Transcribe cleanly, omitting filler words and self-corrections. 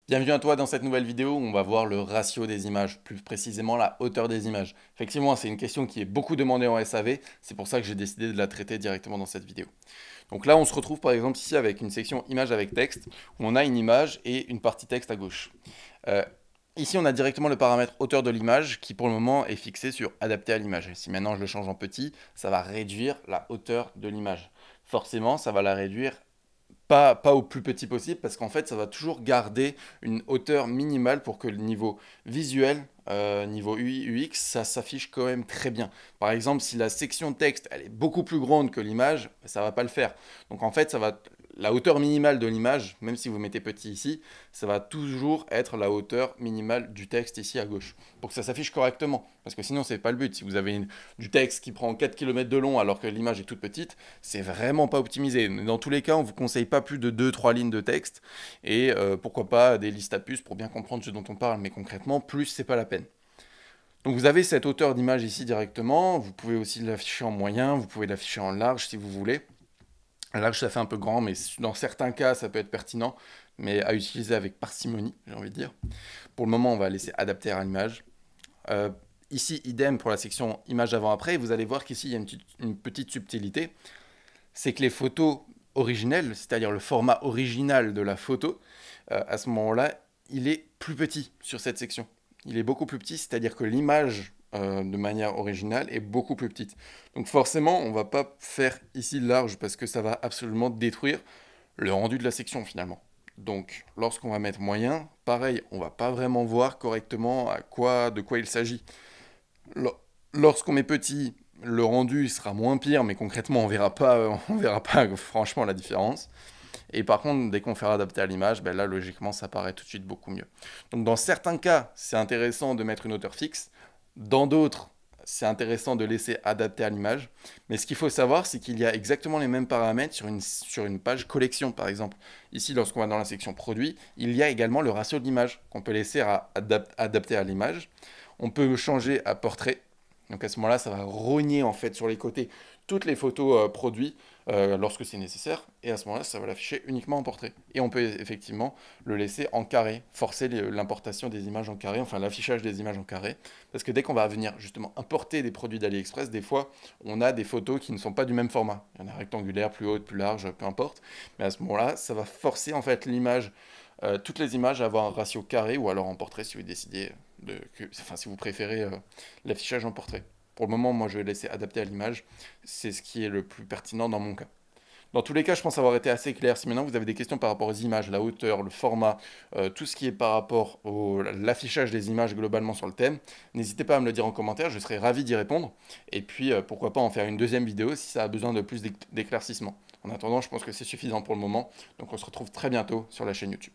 Bienvenue à toi dans cette nouvelle vidéo où on va voir le ratio des images, plus précisément la hauteur des images. Effectivement, c'est une question qui est beaucoup demandée en SAV, c'est pour ça que j'ai décidé de la traiter directement dans cette vidéo. Donc là, on se retrouve par exemple ici avec une section images avec texte, où on a une image et une partie texte à gauche. Euh, Ici, on a directement le paramètre hauteur de l'image qui pour le moment est fixé sur adapté à l'image. Si maintenant je le change en petit, ça va réduire la hauteur de l'image. Forcément, ça va la réduire pas au plus petit possible parce qu'en fait ça va toujours garder une hauteur minimale pour que le niveau visuel, niveau UI, UX, ça s'affiche quand même très bien. Par exemple, si la section texte elle est beaucoup plus grande que l'image, ça va pas le faire. Donc en fait, la hauteur minimale de l'image, même si vous mettez petit ici, ça va toujours être la hauteur minimale du texte ici à gauche, pour que ça s'affiche correctement. Parce que sinon, c'est pas le but. Si vous avez du texte qui prend 4 km de long alors que l'image est toute petite, c'est vraiment pas optimisé. Dans tous les cas, on vous conseille pas plus de 2-3 lignes de texte et pourquoi pas des listes à puces pour bien comprendre ce dont on parle, mais concrètement, plus c'est pas la peine. Donc vous avez cette hauteur d'image ici directement, vous pouvez aussi l'afficher en moyen, vous pouvez l'afficher en large si vous voulez. Large ça fait un peu grand, mais dans certains cas ça peut être pertinent, mais à utiliser avec parcimonie, j'ai envie de dire. Pour le moment, on va laisser adapter à l'image. Euh, Ici, idem pour la section image avant-après, vous allez voir qu'ici il y a une petite subtilité, c'est que les photos originelles, c'est-à-dire le format original de la photo, à ce moment-là, il est plus petit sur cette section. Il est beaucoup plus petit, c'est-à-dire que l'image de manière originale est beaucoup plus petite. Donc forcément, on ne va pas faire ici large parce que ça va absolument détruire le rendu de la section finalement. Donc lorsqu'on va mettre moyen, pareil, on va pas vraiment voir correctement de quoi il s'agit. Lorsqu'on met petit, le rendu sera moins pire, mais concrètement, on verra pas franchement la différence. Et par contre, dès qu'on fait adapter à l'image, ben là, logiquement, ça paraît tout de suite beaucoup mieux. Donc, dans certains cas, c'est intéressant de mettre une hauteur fixe. Dans d'autres, c'est intéressant de laisser adapter à l'image. Mais ce qu'il faut savoir, c'est qu'il y a exactement les mêmes paramètres sur une page collection, par exemple. Ici, lorsqu'on va dans la section produit, il y a également le ratio de l'image qu'on peut laisser adapter à l'image. On peut changer à portrait. Donc à ce moment-là, ça va rogner en fait sur les côtés toutes les photos produites lorsque c'est nécessaire. Et à ce moment-là, ça va l'afficher uniquement en portrait. Et on peut effectivement le laisser en carré, forcer l'importation des images en carré, enfin l'affichage des images en carré. Parce que dès qu'on va venir justement importer des produits d'AliExpress, des fois, on a des photos qui ne sont pas du même format. Il y en a rectangulaire, plus haute, plus large, peu importe. Mais à ce moment-là, ça va forcer en fait l'image, toutes les images à avoir un ratio carré ou alors en portrait si vous décidez enfin si vous préférez l'affichage en portrait. Pour le moment, moi je vais laisser adapter à l'image, c'est ce qui est le plus pertinent dans mon cas. Dans tous les cas, je pense avoir été assez clair. Si maintenant vous avez des questions par rapport aux images, la hauteur, le format, tout ce qui est par rapport à l'affichage des images globalement sur le thème, n'hésitez pas à me le dire en commentaire, je serai ravi d'y répondre. Et puis pourquoi pas en faire une deuxième vidéo si ça a besoin de plus d'éclaircissement. En attendant, je pense que c'est suffisant pour le moment. Donc on se retrouve très bientôt sur la chaîne YouTube.